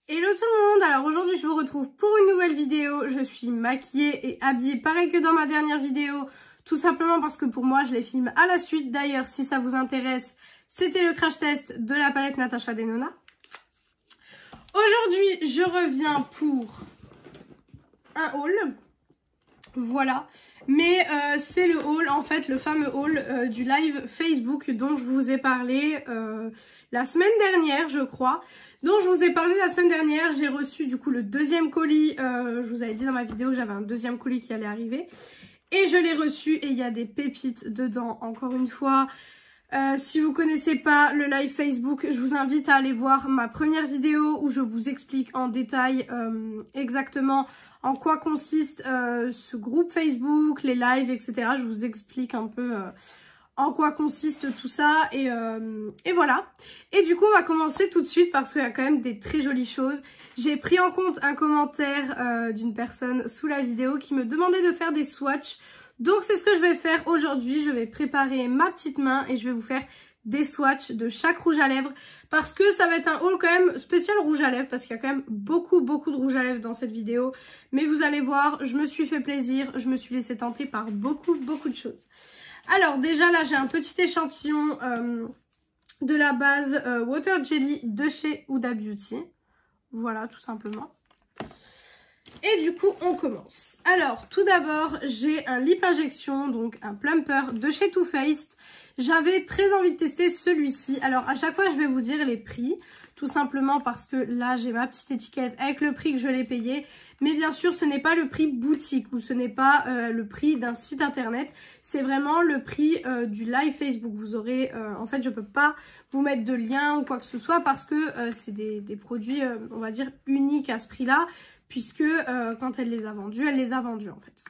Hello tout le monde, alors aujourd'hui je vous retrouve pour une nouvelle vidéo. Je suis maquillée et habillée pareil que dans ma dernière vidéo, tout simplement parce que pour moi je les filme à la suite. D'ailleurs si ça vous intéresse, c'était le crash test de la palette Natasha Denona. Aujourd'hui je reviens pour un haul, voilà, mais c'est le haul en fait, le fameux haul du live Facebook dont je vous ai parlé la semaine dernière je crois. J'ai reçu du coup le deuxième colis, je vous avais dit dans ma vidéo que j'avais un deuxième colis qui allait arriver. Et je l'ai reçu et il y a des pépites dedans, encore une fois. Si vous connaissez pas le live Facebook, je vous invite à aller voir ma première vidéo où je vous explique en détail exactement en quoi consiste ce groupe Facebook, les lives, etc. Je vous explique un peu en quoi consiste tout ça et voilà. Et du coup on va commencer tout de suite parce qu'il y a quand même des très jolies choses. J'ai pris en compte un commentaire d'une personne sous la vidéo qui me demandait de faire des swatchs. Donc c'est ce que je vais faire aujourd'hui. Je vais préparer ma petite main et je vais vous faire des swatchs de chaque rouge à lèvres. Parce que ça va être un haul quand même spécial rouge à lèvres. Parce qu'il y a quand même beaucoup de rouge à lèvres dans cette vidéo. Mais vous allez voir, je me suis fait plaisir. Je me suis laissée tenter par beaucoup de choses. Alors déjà là j'ai un petit échantillon de la base Water Jelly de chez Huda Beauty. Voilà tout simplement. Et du coup on commence. Alors tout d'abord j'ai un lip injection, donc un plumper de chez Too Faced. J'avais très envie de tester celui-ci. Alors à chaque fois je vais vous dire les prix. Tout simplement parce que là j'ai ma petite étiquette avec le prix que je l'ai payé. Mais bien sûr ce n'est pas le prix boutique ou ce n'est pas le prix d'un site internet. C'est vraiment le prix du live Facebook. Vous aurez, en fait je peux pas vous mettre de lien ou quoi que ce soit parce que c'est des produits on va dire uniques à ce prix là. Puisque quand elle les a vendus en fait.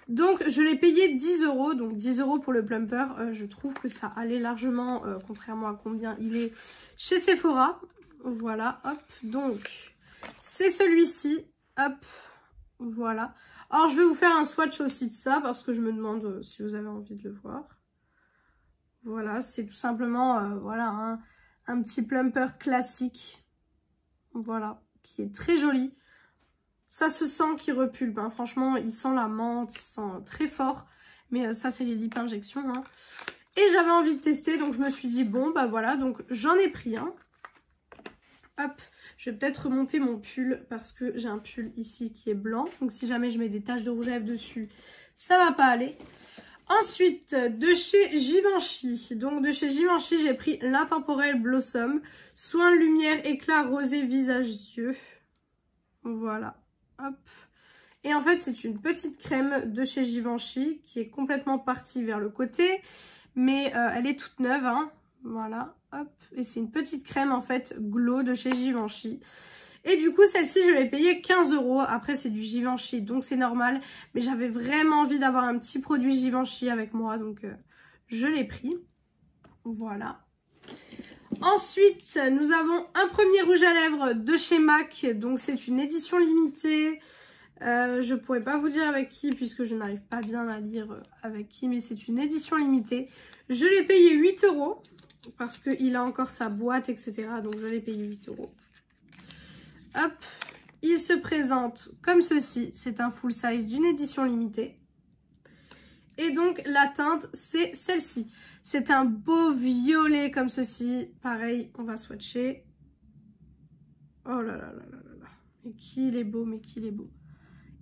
Donc je l'ai payé 10 €, donc 10 € pour le plumper. Je trouve que ça allait largement, contrairement à combien il est chez Sephora. Voilà, hop, donc c'est celui-ci, hop, voilà. Alors je vais vous faire un swatch aussi de ça parce que je me demande si vous avez envie de le voir. Voilà, c'est tout simplement, voilà, un petit plumper classique, voilà, qui est très joli. Ça se sent qu'il repulpe, hein. Franchement, il sent la menthe, il sent très fort. Mais ça, c'est les lip injections. Hein. Et j'avais envie de tester, donc je me suis dit, bon, bah voilà. Donc j'en ai pris un. Hop, je vais peut-être remonter mon pull parce que j'ai un pull ici qui est blanc. Donc si jamais je mets des taches de rouge à lèvres dessus, ça va pas aller. Ensuite, de chez Givenchy. Donc de chez Givenchy, j'ai pris l'Intemporel Blossom. Soin de lumière, éclat rosé visage-yeux. Voilà. Hop. Et en fait c'est une petite crème de chez Givenchy qui est complètement partie vers le côté, mais elle est toute neuve, hein. Voilà, hop. Et c'est une petite crème en fait glow de chez Givenchy. Et du coup celle-ci je l'ai payée 15 €. Après c'est du Givenchy donc c'est normal, mais j'avais vraiment envie d'avoir un petit produit Givenchy avec moi, donc je l'ai pris. Voilà. Ensuite, nous avons un premier rouge à lèvres de chez MAC. Donc, c'est une édition limitée. Je pourrais pas vous dire avec qui puisque je n'arrive pas bien à lire avec qui. Mais c'est une édition limitée. Je l'ai payé 8 € parce qu'il a encore sa boîte, etc. Donc, je l'ai payé 8 €. Hop. Il se présente comme ceci. C'est un full size d'une édition limitée. Et donc, la teinte, c'est celle-ci. C'est un beau violet comme ceci. Pareil, on va swatcher. Oh là là là là là là. Mais qu'il est beau, mais qu'il est beau.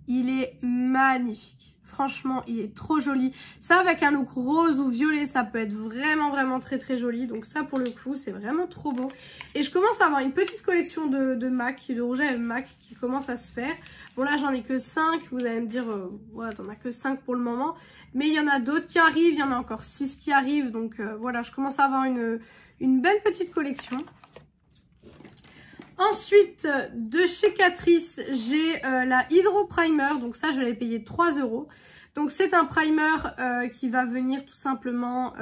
Il est magnifique. Franchement, il est trop joli. Ça, avec un look rose ou violet, ça peut être vraiment très joli. Donc ça, pour le coup, c'est vraiment trop beau. Et je commence à avoir une petite collection de MAC, de rouge à lèvres MAC qui commence à se faire. Bon là, j'en ai que 5. Vous allez me dire, ouais, t'en as que 5 pour le moment. Mais il y en a d'autres qui arrivent. Il y en a encore 6 qui arrivent. Donc voilà, je commence à avoir une belle petite collection. Ensuite, de chez Catrice, j'ai la Hydro Primer. Donc ça, je l'ai payé 3 €. Donc c'est un primer qui va venir tout simplement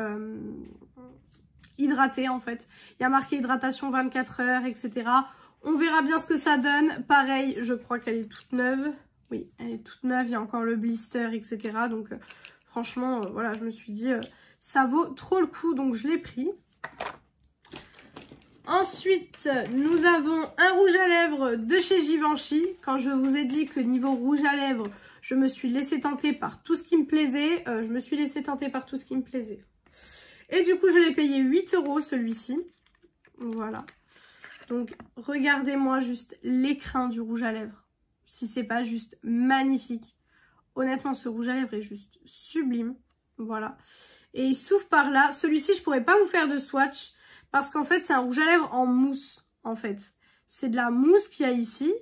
hydrater en fait. Il y a marqué hydratation 24 heures, etc. On verra bien ce que ça donne. Pareil, je crois qu'elle est toute neuve. Oui, elle est toute neuve. Il y a encore le blister, etc. Donc franchement, voilà, je me suis dit, ça vaut trop le coup. Donc je l'ai pris. Ensuite, nous avons un rouge à lèvres de chez Givenchy. Quand je vous ai dit que niveau rouge à lèvres, je me suis laissée tenter par tout ce qui me plaisait. Je me suis laissée tenter par tout ce qui me plaisait. Et du coup, je l'ai payé 8 € celui-ci. Voilà. Donc, regardez-moi juste l'écrin du rouge à lèvres. Si c'est pas juste magnifique. Honnêtement, ce rouge à lèvres est juste sublime. Voilà. Et il s'ouvre par là. Celui-ci, je pourrais pas vous faire de swatch. Parce qu'en fait, c'est un rouge à lèvres en mousse. En fait. C'est de la mousse qu'il y a ici.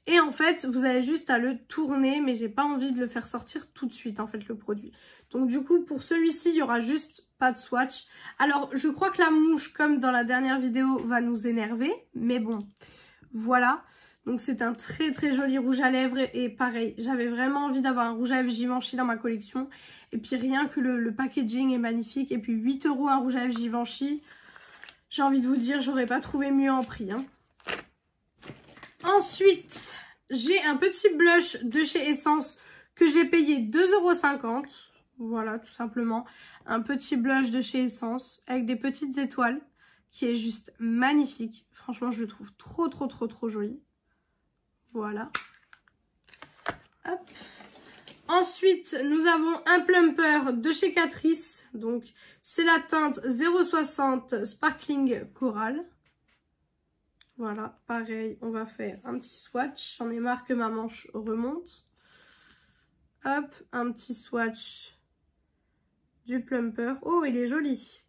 Et en fait, vous avez juste à le tourner. Mais j'ai pas envie de le faire sortir tout de suite, en fait, le produit. Donc du coup, pour celui-ci, il y aura juste pas de swatch. Alors, je crois que la mouche, comme dans la dernière vidéo, va nous énerver. Mais bon, voilà. Donc c'est un très très joli rouge à lèvres. Et pareil, j'avais vraiment envie d'avoir un rouge à lèvres Givenchy dans ma collection. Et puis rien que le packaging est magnifique. Et puis 8 € un rouge à lèvres Givenchy. J'ai envie de vous dire, j'aurais pas trouvé mieux en prix. Hein. Ensuite, j'ai un petit blush de chez Essence que j'ai payé 2,50 €. Voilà, tout simplement. Un petit blush de chez Essence avec des petites étoiles qui est juste magnifique. Franchement, je le trouve trop joli. Voilà. Hop. Ensuite, nous avons un plumper de chez Catrice. Donc, c'est la teinte 060 Sparkling Coral. Voilà, pareil, on va faire un petit swatch. J'en ai marre que ma manche remonte. Hop, un petit swatch du plumper. Oh, il est joli.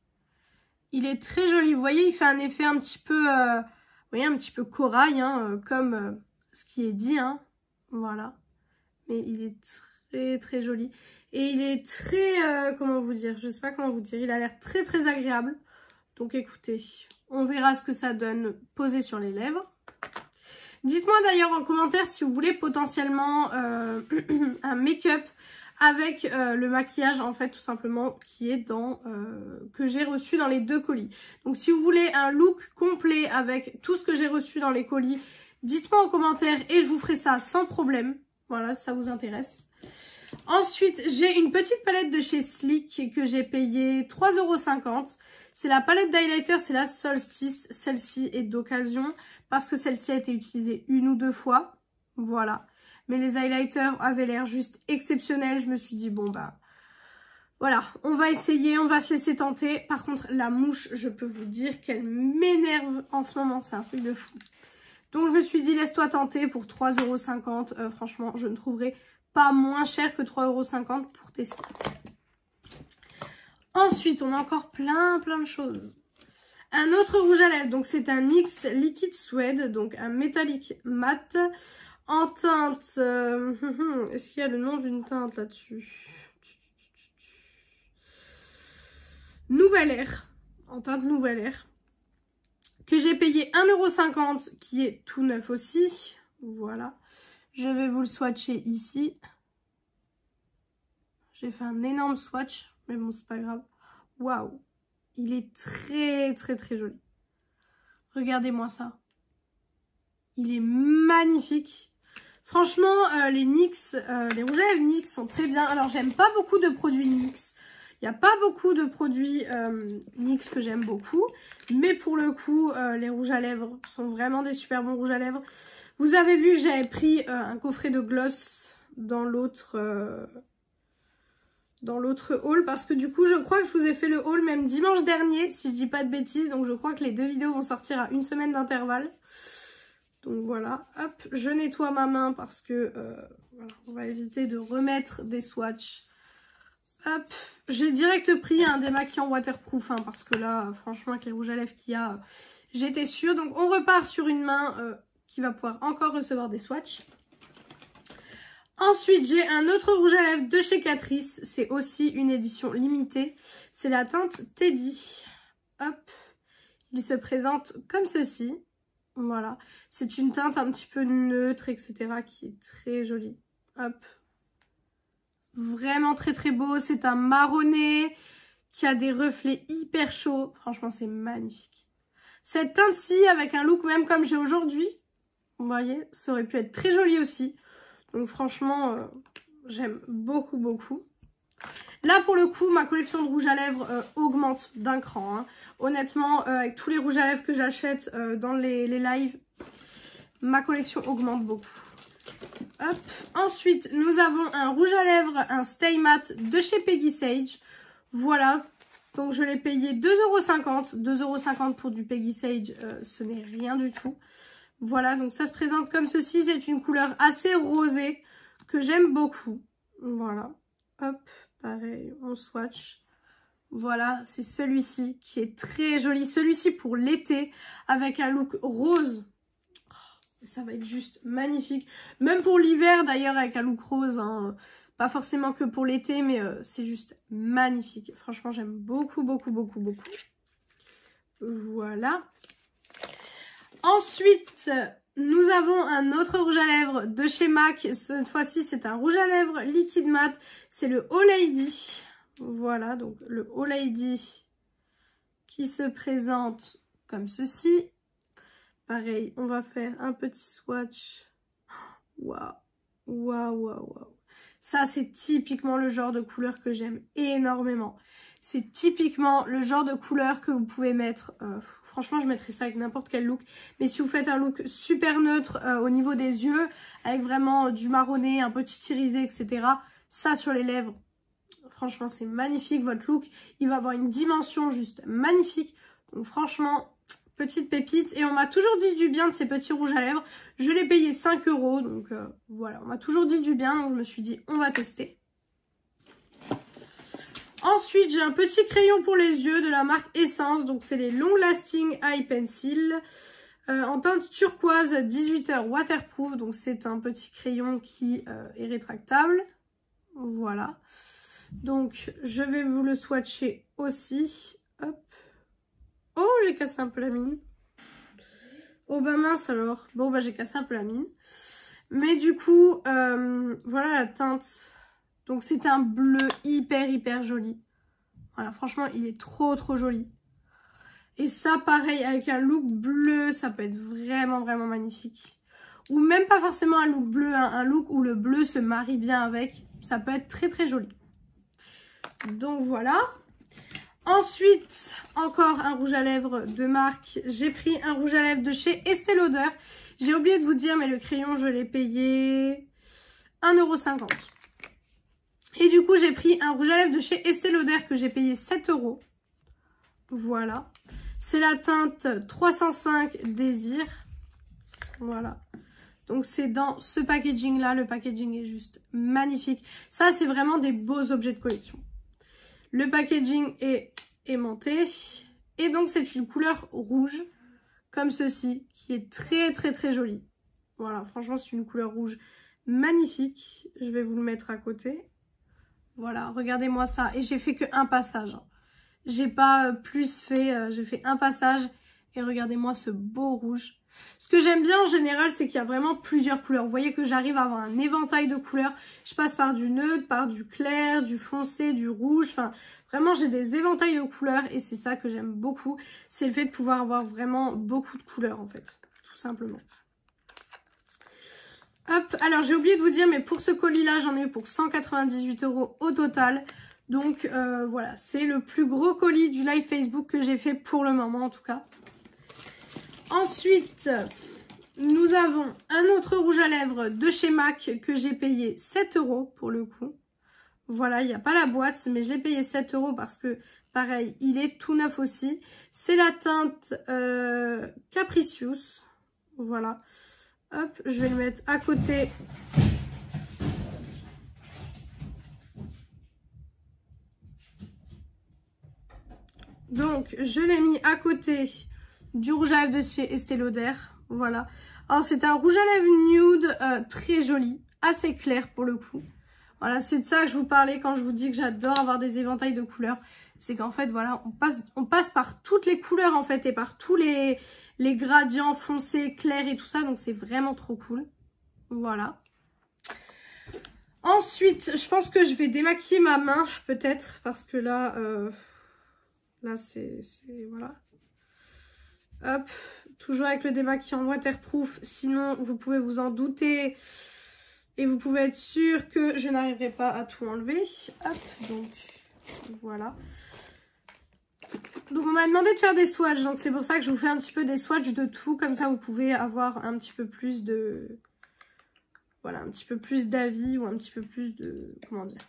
Il est très joli. Vous voyez, il fait un effet un petit peu, vous voyez, un petit peu corail, hein, comme ce qui est dit. Hein. Voilà. Mais il est très joli. Et il est très, comment vous dire, je sais pas comment vous dire, il a l'air très agréable. Donc écoutez, on verra ce que ça donne posé sur les lèvres. Dites-moi d'ailleurs en commentaire si vous voulez potentiellement un make-up avec le maquillage en fait tout simplement qui est dans que j'ai reçu dans les 2 colis. Donc si vous voulez un look complet avec tout ce que j'ai reçu dans les colis, dites-moi en commentaire et je vous ferai ça sans problème. Voilà, si ça vous intéresse. Ensuite, j'ai une petite palette de chez Sleek que j'ai payé 3,50 €. C'est la palette d'highlighter, c'est la Solstice. Celle-ci est d'occasion parce que celle-ci a été utilisée 1 ou 2 fois. Voilà. Mais les highlighters avaient l'air juste exceptionnels. Je me suis dit, bon bah, voilà, on va essayer, on va se laisser tenter. Par contre, la mouche, je peux vous dire qu'elle m'énerve en ce moment. C'est un truc de fou. Donc, je me suis dit, laisse-toi tenter pour 3,50 €. Franchement, je ne trouverai pas moins cher que 3,50 € pour tester. Ensuite, on a encore plein de choses. Un autre rouge à lèvres, donc c'est un NYX Liquid Suede, donc un métallique mat en teinte... Est-ce qu'il y a le nom d'une teinte là-dessus? Nouvelle Air, en teinte Nouvelle Air, que j'ai payé 1,50 €, qui est tout neuf aussi. Voilà. Je vais vous le swatcher ici. J'ai fait un énorme swatch, mais bon, c'est pas grave. Waouh! Il est très joli. Regardez-moi ça. Il est magnifique. Franchement, les NYX, les rouges à lèvres NYX sont très bien. Alors, j'aime pas beaucoup de produits NYX. Il n'y a pas beaucoup de produits NYX que j'aime beaucoup. Mais pour le coup, les rouges à lèvres sont vraiment des super bons rouges à lèvres. Vous avez vu que j'avais pris un coffret de gloss dans l'autre haul. Parce que du coup, je crois que je vous ai fait le haul même dimanche dernier, si je dis pas de bêtises. Donc je crois que les 2 vidéos vont sortir à 1 semaine d'intervalle. Donc voilà, hop, je nettoie ma main parce que voilà, on va éviter de remettre des swatchs. Hop, j'ai direct pris un démaquillant waterproof, hein, parce que là, franchement, avec les rouges à lèvres qu'il y a, j'étais sûre. Donc on repart sur une main qui va pouvoir encore recevoir des swatchs. Ensuite, j'ai un autre rouge à lèvres de chez Catrice. C'est aussi une édition limitée. C'est la teinte Teddy. Hop, il se présente comme ceci. Voilà, c'est une teinte un petit peu neutre, etc. qui est très jolie. Hop. Vraiment très beau. C'est un marronné qui a des reflets hyper chauds. Franchement, c'est magnifique. Cette teinte-ci, avec un look même comme j'ai aujourd'hui, vous voyez, ça aurait pu être très joli aussi. Donc franchement, j'aime beaucoup. Là, pour le coup, ma collection de rouge à lèvres augmente d'un cran. Hein. Honnêtement, avec tous les rouges à lèvres que j'achète dans les lives, ma collection augmente beaucoup. Hop. Ensuite, nous avons un rouge à lèvres, un Stay Matte de chez Peggy Sage. Voilà. Donc, je l'ai payé 2,50 €. 2,50 € pour du Peggy Sage, ce n'est rien du tout. Voilà, donc ça se présente comme ceci. C'est une couleur assez rosée que j'aime beaucoup. Voilà. Hop, pareil, on swatch. Voilà, c'est celui-ci qui est très joli. Celui-ci pour l'été avec un look rose. Ça va être juste magnifique. Même pour l'hiver d'ailleurs avec un look rose. Hein. Pas forcément que pour l'été, mais c'est juste magnifique. Franchement, j'aime beaucoup, beaucoup, beaucoup, beaucoup. Voilà. Ensuite, nous avons un autre rouge à lèvres de chez MAC. Cette fois-ci, c'est un rouge à lèvres liquide mat. C'est le Oh Lady. Voilà, donc le Oh Lady qui se présente comme ceci. Pareil, on va faire un petit swatch. Waouh, waouh, waouh, waouh. Ça, c'est typiquement le genre de couleur que j'aime énormément. C'est typiquement le genre de couleur que vous pouvez mettre... franchement, je mettrais ça avec n'importe quel look. Mais si vous faites un look super neutre au niveau des yeux, avec vraiment du marronné, un peu titrisé, etc. Ça, sur les lèvres, franchement, c'est magnifique. Votre look, il va avoir une dimension juste magnifique. Donc franchement... Petite pépite. Et on m'a toujours dit du bien de ces petits rouges à lèvres. Je l'ai payé 5 €. Donc voilà, on m'a toujours dit du bien. Donc je me suis dit, on va tester. Ensuite, j'ai un petit crayon pour les yeux de la marque Essence. Donc c'est les Long Lasting Eye Pencil. En teinte turquoise, 18 heures waterproof. Donc c'est un petit crayon qui est rétractable. Voilà. Donc je vais vous le swatcher aussi. Hop. Oh, j'ai cassé un peu la mine. Oh bah mince alors. Bon bah j'ai cassé un peu la mine. Mais du coup, voilà la teinte. Donc c'est un bleu hyper joli. Voilà, franchement il est trop joli. Et ça pareil avec un look bleu, ça peut être vraiment magnifique. Ou même pas forcément un look bleu, hein, un look où le bleu se marie bien avec. Ça peut être très joli. Donc voilà. Ensuite, encore un rouge à lèvres de marque. J'ai pris un rouge à lèvres de chez Estée Lauder. J'ai oublié de vous dire, mais le crayon, je l'ai payé 1,50 €. Et du coup, j'ai pris un rouge à lèvres de chez Estée Lauder que j'ai payé 7 €. Voilà. C'est la teinte 305 Désir. Voilà. Donc, c'est dans ce packaging-là. Le packaging est juste magnifique. Ça, c'est vraiment des beaux objets de collection. Le packaging est aimanté. Et donc, c'est une couleur rouge, comme ceci, qui est très jolie. Voilà, franchement, c'est une couleur rouge magnifique. Je vais vous le mettre à côté. Voilà, regardez-moi ça. Et j'ai fait qu'un passage. J'ai pas plus fait, j'ai fait un passage. Et regardez-moi ce beau rouge. Ce que j'aime bien en général, c'est qu'il y a vraiment plusieurs couleurs. Vous voyez que j'arrive à avoir un éventail de couleurs. Je passe par du neutre, par du clair, du foncé, du rouge. Enfin, vraiment, j'ai des éventails de couleurs et c'est ça que j'aime beaucoup. C'est le fait de pouvoir avoir vraiment beaucoup de couleurs, en fait. Tout simplement. Hop, alors j'ai oublié de vous dire, mais pour ce colis-là, j'en ai eu pour 198 € au total. Donc, voilà, c'est le plus gros colis du live Facebook que j'ai fait pour le moment, en tout cas. Ensuite, nous avons un autre rouge à lèvres de chez MAC que j'ai payé 7 € pour le coup. Voilà, il n'y a pas la boîte, mais je l'ai payé 7 € parce que, pareil, il est tout neuf aussi. C'est la teinte Capricious. Voilà. Hop, je vais le mettre à côté. Donc, je l'ai mis à côté du rouge à lèvres de chez Estée Lauder. Voilà. Alors, c'est un rouge à lèvres nude très joli, assez clair pour le coup. Voilà, c'est de ça que je vous parlais quand je vous dis que j'adore avoir des éventails de couleurs. C'est qu'en fait, voilà, on passe par toutes les couleurs en fait et par tous les gradients foncés, clairs et tout ça. Donc, c'est vraiment trop cool. Voilà. Ensuite, je pense que je vais démaquiller ma main peut-être parce que là, là c'est voilà. Hop, toujours avec le démaquillant waterproof, sinon vous pouvez vous en douter et vous pouvez être sûr que je n'arriverai pas à tout enlever. Hop, donc Voilà. Donc on m'a demandé de faire des swatchs, donc c'est pour ça que je vous fais un petit peu des swatchs de tout, comme ça vous pouvez avoir un petit peu plus de... Voilà, un petit peu plus d'avis ou un petit peu plus de... Comment dire?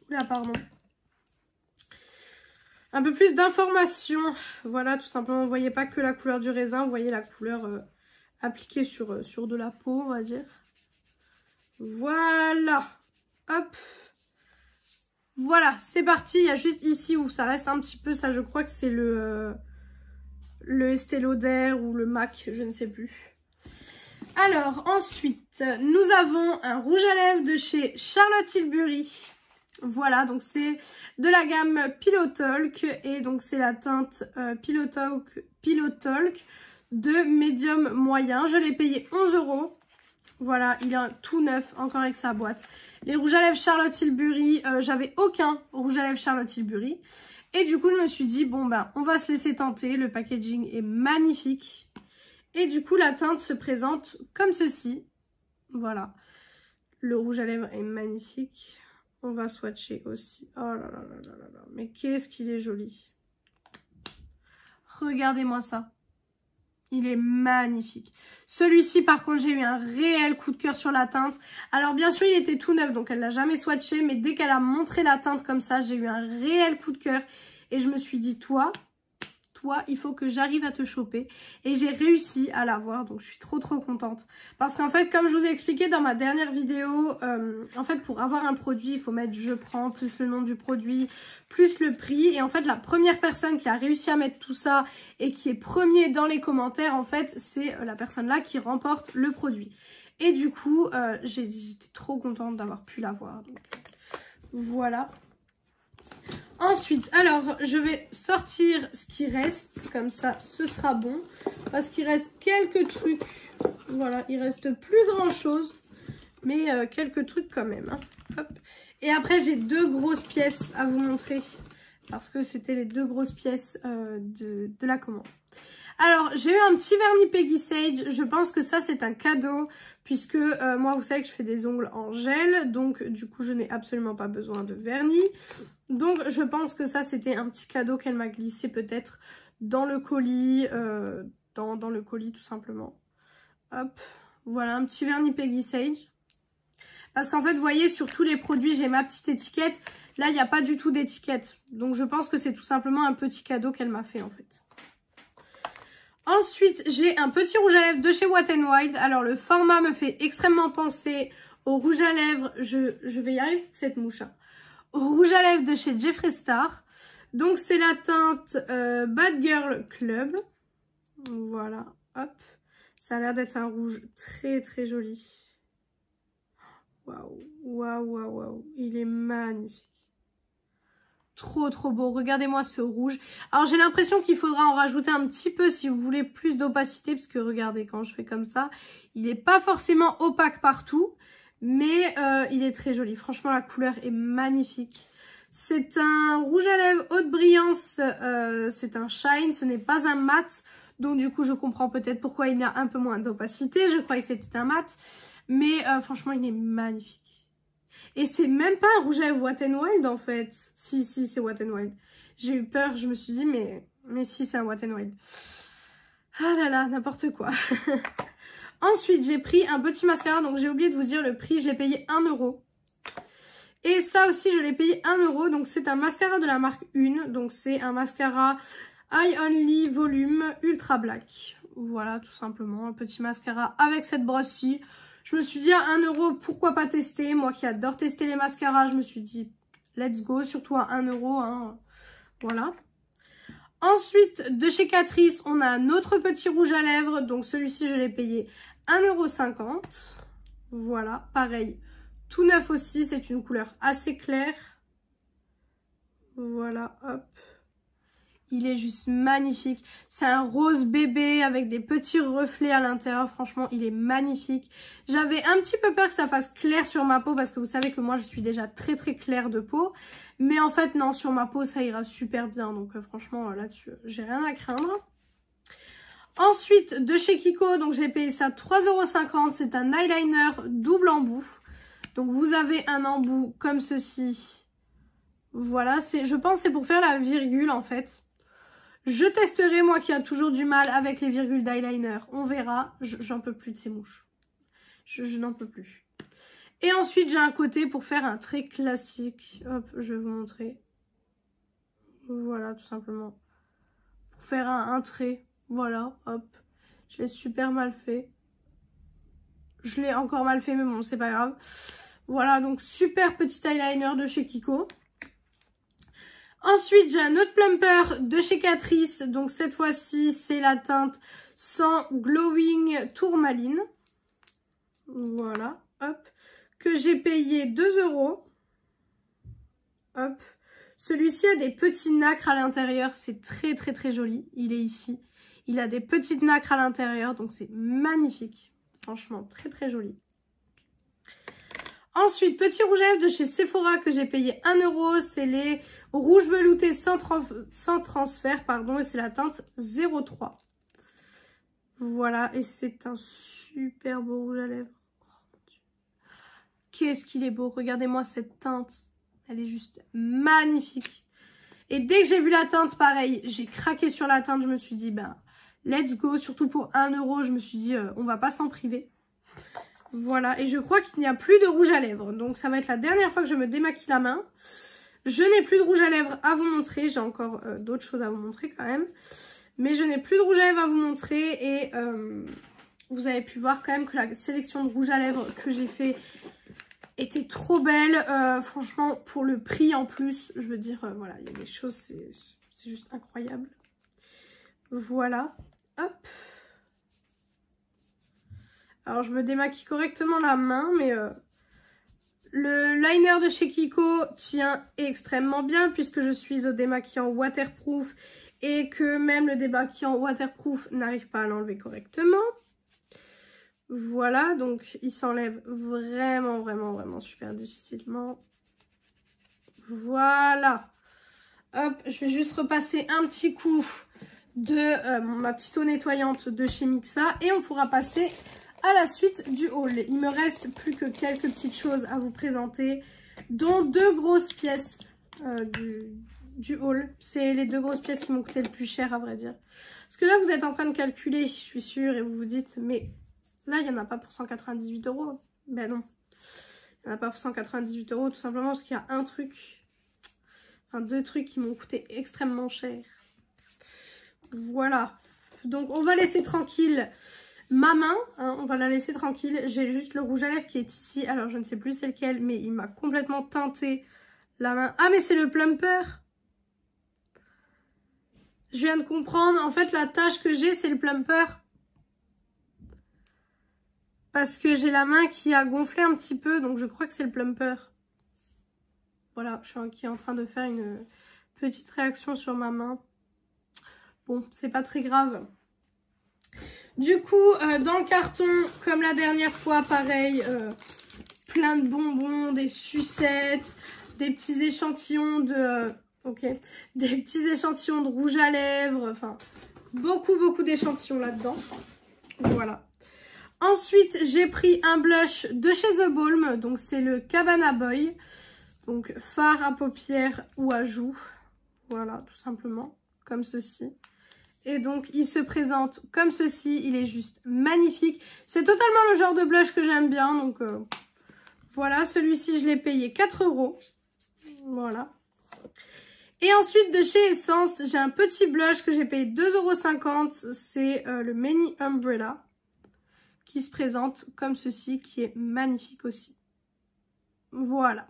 Oula, pardon. Un peu plus d'informations. Voilà, tout simplement, vous voyez pas que la couleur du raisin, vous voyez la couleur appliquée sur de la peau, on va dire. Voilà. Hop. Voilà, c'est parti. Il y a juste ici où ça reste un petit peu, ça je crois que c'est le Estée Lauder ou le MAC, je ne sais plus. Alors, ensuite, nous avons un rouge à lèvres de chez Charlotte Tilbury. Voilà, donc c'est de la gamme Pillow Talk et donc c'est la teinte Pillow Talk de médium moyen. Je l'ai payé 11 €. Voilà, il est tout neuf, encore avec sa boîte. Les rouges à lèvres Charlotte Tilbury, j'avais aucun rouge à lèvres Charlotte Tilbury. Et du coup, je me suis dit, bon ben, on va se laisser tenter. Le packaging est magnifique. Et du coup, la teinte se présente comme ceci. Voilà. Le rouge à lèvres est magnifique. On va swatcher aussi. Oh là là là là là là. Mais qu'est-ce qu'il est joli. Regardez-moi ça. Il est magnifique. Celui-ci, par contre, j'ai eu un réel coup de cœur sur la teinte. Alors, bien sûr, il était tout neuf, donc elle l'a jamais swatché. Mais dès qu'elle a montré la teinte comme ça, j'ai eu un réel coup de cœur. Et je me suis dit, toi, il faut que j'arrive à te choper. Et j'ai réussi à l'avoir, donc je suis trop contente. Parce qu'en fait, comme je vous ai expliqué dans ma dernière vidéo, en fait, pour avoir un produit, il faut mettre je prends, plus le nom du produit, plus le prix. Et en fait, la première personne qui a réussi à mettre tout ça et qui est premier dans les commentaires, en fait, c'est la personne là qui remporte le produit. Et du coup, j'étais trop contente d'avoir pu l'avoir. Voilà. Ensuite, alors, je vais sortir ce qui reste, comme ça, ce sera bon. Parce qu'il reste quelques trucs, voilà, il reste plus grand chose, mais quelques trucs quand même. Hein. Hop. Et après, j'ai deux grosses pièces à vous montrer, parce que c'était les deux grosses pièces de la commande. Alors, j'ai eu un petit vernis Peggy Sage, je pense que ça c'est un cadeau, puisque moi vous savez que je fais des ongles en gel, donc du coup je n'ai absolument pas besoin de vernis. Donc je pense que ça c'était un petit cadeau qu'elle m'a glissé peut-être dans le colis, dans le colis tout simplement. Hop, voilà un petit vernis Peggy Sage. Parce qu'en fait vous voyez sur tous les produits j'ai ma petite étiquette, là il n'y a pas du tout d'étiquette. Donc je pense que c'est tout simplement un petit cadeau qu'elle m'a fait en fait. Ensuite, j'ai un petit rouge à lèvres de chez Wet n Wild. Alors, le format me fait extrêmement penser au rouge à lèvres. Je vais y arriver avec cette mouche. Hein. Au rouge à lèvres de chez Jeffree Star. Donc, c'est la teinte Bad Girl Club. Voilà, hop. Ça a l'air d'être un rouge très joli. Waouh, waouh, waouh, waouh. Il est magnifique. Trop beau, regardez-moi ce rouge. Alors j'ai l'impression qu'il faudra en rajouter un petit peu si vous voulez plus d'opacité. Parce que regardez, quand je fais comme ça, il n'est pas forcément opaque partout. Mais il est très joli. Franchement la couleur est magnifique. C'est un rouge à lèvres haute brillance. C'est un shine, ce n'est pas un mat. Donc du coup je comprends peut-être pourquoi il y a un peu moins d'opacité. Je croyais que c'était un mat. Mais franchement il est magnifique. Et c'est même pas un rouge à lèvres Wet n Wild en fait. Si, c'est Wet n Wild. J'ai eu peur, je me suis dit, mais si, c'est un Wet n Wild. Ah là là, n'importe quoi. Ensuite, j'ai pris un petit mascara, donc j'ai oublié de vous dire le prix, je l'ai payé 1 €. Et ça aussi, je l'ai payé 1 €, donc c'est un mascara de la marque Une. Donc c'est un mascara Eye Only Volume Ultra Black. Voilà, tout simplement, un petit mascara avec cette brosse-ci. Je me suis dit à 1 €, pourquoi pas tester. Moi qui adore tester les mascaras, je me suis dit let's go, surtout à 1 €. Hein. Voilà. Ensuite, de chez Catrice, on a un autre petit rouge à lèvres. Donc celui-ci, je l'ai payé 1,50 €. Voilà, pareil. Tout neuf aussi, c'est une couleur assez claire. Voilà, hop. Il est juste magnifique. C'est un rose bébé avec des petits reflets à l'intérieur. Franchement, il est magnifique. J'avais un petit peu peur que ça fasse clair sur ma peau parce que vous savez que moi, je suis déjà très claire de peau. Mais en fait, non, sur ma peau, ça ira super bien. Donc franchement, là-dessus, j'ai rien à craindre. Ensuite, de chez Kiko, donc j'ai payé ça 3,50 €. C'est un eyeliner double embout. Donc vous avez un embout comme ceci. Voilà, je pense que c'est pour faire la virgule en fait. Je testerai, moi qui a toujours du mal avec les virgules d'eyeliner. On verra. J'en peux plus de ces mouches. Je n'en peux plus. Et ensuite, j'ai un côté pour faire un trait classique. Hop, je vais vous montrer. Voilà, tout simplement. Pour faire un trait. Voilà, hop. Je l'ai super mal fait. Je l'ai encore mal fait, mais bon, c'est pas grave. Voilà, donc super petit eyeliner de chez Kiko. Ensuite, j'ai un autre plumper de chez Catrice. Donc cette fois-ci, c'est la teinte sans glowing tourmaline. Voilà, hop. Que j'ai payé 2 €. Hop. Celui-ci a des petits nacres à l'intérieur. C'est très très très joli. Il est ici. Il a des petites nacres à l'intérieur. Donc c'est magnifique. Franchement, très très joli. Ensuite, petit rouge à lèvres de chez Sephora que j'ai payé 1 €. C'est les rouges veloutés sans transfert, pardon. Et c'est la teinte 03. Voilà, et c'est un super beau rouge à lèvres. Qu'est-ce qu'il est beau. Regardez-moi cette teinte. Elle est juste magnifique. Et dès que j'ai vu la teinte, pareil, j'ai craqué sur la teinte. Je me suis dit, ben, let's go. Surtout pour 1 €, je me suis dit, on va pas s'en priver. Voilà, et je crois qu'il n'y a plus de rouge à lèvres. Donc ça va être la dernière fois que je me démaquille la main. Je n'ai plus de rouge à lèvres à vous montrer. J'ai encore d'autres choses à vous montrer quand même. Mais je n'ai plus de rouge à lèvres à vous montrer. Et vous avez pu voir quand même que la sélection de rouge à lèvres que j'ai fait était trop belle. Franchement, pour le prix en plus, je veux dire, voilà, il y a des choses, c'est juste incroyable. Voilà, hop. Alors, je me démaquille correctement la main, mais le liner de chez Kiko tient extrêmement bien puisque je suis au démaquillant waterproof et que même le démaquillant waterproof n'arrive pas à l'enlever correctement. Voilà, donc il s'enlève vraiment, vraiment, vraiment super difficilement. Voilà. Hop, je vais juste repasser un petit coup de ma petite eau nettoyante de chez Mixa et on pourra passer à la suite du haul. Il me reste plus que quelques petites choses à vous présenter, dont 2 grosses pièces du haul. C'est les 2 grosses pièces qui m'ont coûté le plus cher, à vrai dire. Parce que là, vous êtes en train de calculer, je suis sûre, et vous vous dites, mais là, il n'y en a pas pour 198 €. Ben non. Il n'y en a pas pour 198 €, tout simplement parce qu'il y a un truc, enfin 2 trucs qui m'ont coûté extrêmement cher. Voilà. Donc, on va laisser tranquille ma main, hein, on va la laisser tranquille. J'ai juste le rouge à lèvres qui est ici. Alors, je ne sais plus c'est lequel, mais il m'a complètement teinté la main. Ah, mais c'est le plumper. Je viens de comprendre. En fait, la tache que j'ai, c'est le plumper. Parce que j'ai la main qui a gonflé un petit peu, donc je crois que c'est le plumper. Voilà, je suis en train de faire une petite réaction sur ma main. Bon, c'est pas très grave. Du coup, dans le carton, comme la dernière fois, pareil, plein de bonbons, des sucettes, des petits échantillons de... des petits échantillons de rouge à lèvres, enfin, beaucoup d'échantillons là-dedans. Voilà. Ensuite, j'ai pris un blush de chez The Balm, donc c'est le Cabana Boy. Donc, fard à paupières ou à joues. Voilà, tout simplement, comme ceci. Et donc, il se présente comme ceci. Il est juste magnifique. C'est totalement le genre de blush que j'aime bien. Donc, voilà. Celui-ci, je l'ai payé 4 €. Voilà. Et ensuite, de chez Essence, j'ai un petit blush que j'ai payé 2,50 €. C'est le Many Umbrella. Qui se présente comme ceci. Qui est magnifique aussi. Voilà.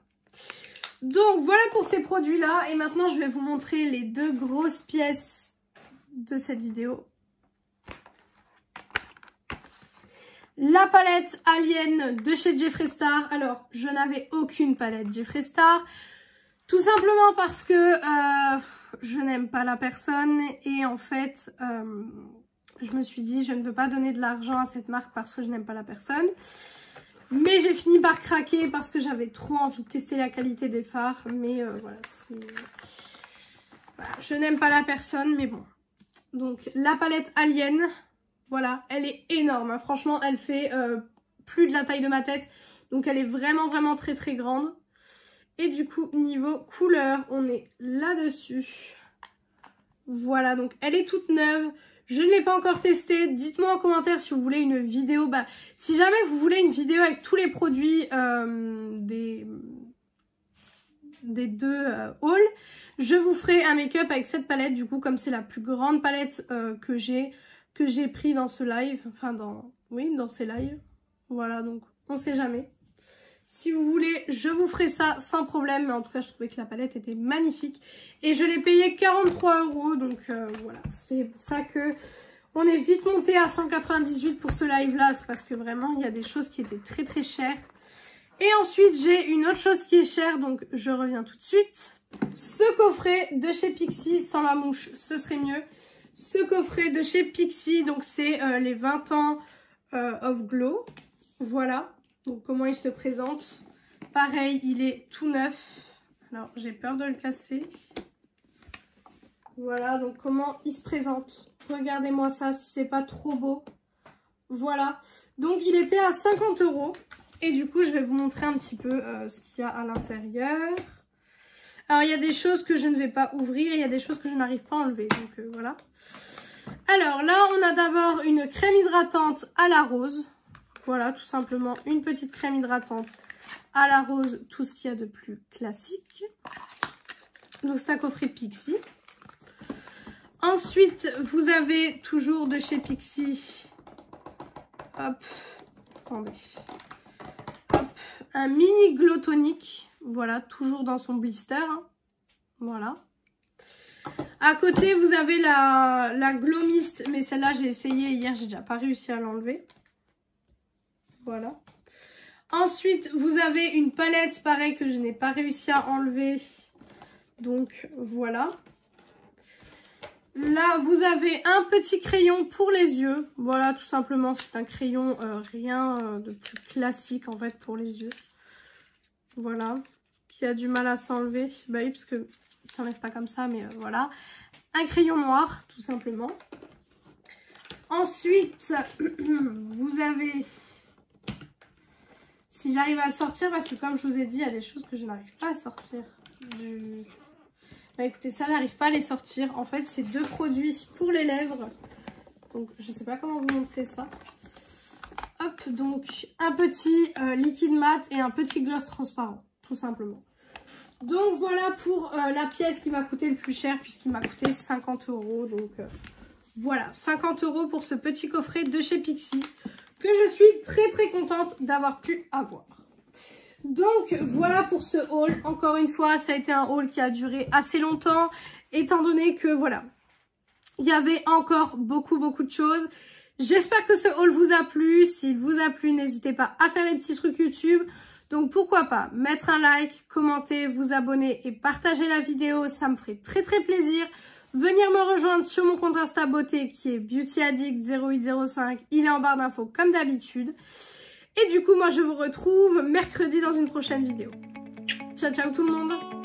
Donc, voilà pour ces produits-là. Et maintenant, je vais vous montrer les 2 grosses pièces de cette vidéo. La palette Alien de chez Jeffree Star. Alors, je n'avais aucune palette Jeffree Star. Tout simplement parce que je n'aime pas la personne. Et en fait, je me suis dit, je ne veux pas donner de l'argent à cette marque parce que je n'aime pas la personne. Mais j'ai fini par craquer parce que j'avais trop envie de tester la qualité des fards. Mais voilà, voilà, je n'aime pas la personne, mais bon. Donc, la palette Alien, voilà, elle est énorme. Hein. Franchement, elle fait plus de la taille de ma tête. Donc, elle est vraiment, vraiment très, très grande. Et du coup, niveau couleur, on est là-dessus. Voilà, donc elle est toute neuve. Je ne l'ai pas encore testée. Dites-moi en commentaire si vous voulez une vidéo. Si jamais vous voulez une vidéo avec tous les produits des deux hauls, je vous ferai un make-up avec cette palette. Du coup, comme c'est la plus grande palette que j'ai pris dans ce live. Enfin, dans ces lives. Voilà, donc on sait jamais. Si vous voulez, je vous ferai ça sans problème. Mais en tout cas, je trouvais que la palette était magnifique. Et je l'ai payée 43 €. Donc voilà, c'est pour ça que on est vite monté à 198 pour ce live-là. C'est parce que vraiment, il y a des choses qui étaient très très chères. Et ensuite, j'ai une autre chose qui est chère. Donc, je reviens tout de suite. Ce coffret de chez Pixi, sans la mouche, ce serait mieux. Ce coffret de chez Pixi, donc c'est les 20 ans of Glow. Voilà. Donc comment il se présente. Pareil, il est tout neuf. Alors, j'ai peur de le casser. Voilà, donc comment il se présente. Regardez-moi ça, si c'est pas trop beau. Voilà. Donc, il était à 50 €. Et du coup, je vais vous montrer un petit peu ce qu'il y a à l'intérieur. Alors, il y a des choses que je ne vais pas ouvrir. Et il y a des choses que je n'arrive pas à enlever. Donc, voilà. Alors, là, on a d'abord une crème hydratante à la rose. Voilà, tout simplement une petite crème hydratante à la rose, tout ce qu'il y a de plus classique. Donc c'est un coffret Pixi. Ensuite, vous avez toujours de chez Pixi, hop, attendez, hop, un mini glow tonic. Voilà, toujours dans son blister. Hein. Voilà. À côté, vous avez la Glow Mist, mais celle-là, j'ai essayé hier, j'ai déjà pas réussi à l'enlever. Voilà. Ensuite, vous avez une palette, pareil, que je n'ai pas réussi à enlever. Donc, voilà. Là, vous avez un petit crayon pour les yeux. Voilà, tout simplement, c'est un crayon rien de plus classique, en fait, pour les yeux. Voilà. Qui a du mal à s'enlever. Bah oui, parce que il s'enlève pas comme ça, mais voilà. Un crayon noir, tout simplement. Ensuite, vous avez... Si j'arrive à le sortir, parce que comme je vous ai dit, il y a des choses que je n'arrive pas à sortir. Bah écoutez, ça n'arrive pas à les sortir. En fait, c'est deux produits pour les lèvres. Donc, je sais pas comment vous montrer ça. Hop, donc un petit liquide mat et un petit gloss transparent, tout simplement. Donc voilà pour la pièce qui m'a coûté le plus cher, puisqu'il m'a coûté 50 €. Donc voilà, 50 € pour ce petit coffret de chez Pixi, que je suis très très contente d'avoir pu avoir. Donc voilà pour ce haul. Encore une fois, ça a été un haul qui a duré assez longtemps, étant donné que voilà, il y avait encore beaucoup de choses. J'espère que ce haul vous a plu. S'il vous a plu, n'hésitez pas à faire les petits trucs YouTube. Donc pourquoi pas mettre un like, commenter, vous abonner et partager la vidéo, ça me ferait très très plaisir. Venir me rejoindre sur mon compte Insta Beauté qui est BeautyAddict0805, il est en barre d'infos comme d'habitude. Et du coup, moi je vous retrouve mercredi dans une prochaine vidéo. Ciao ciao tout le monde!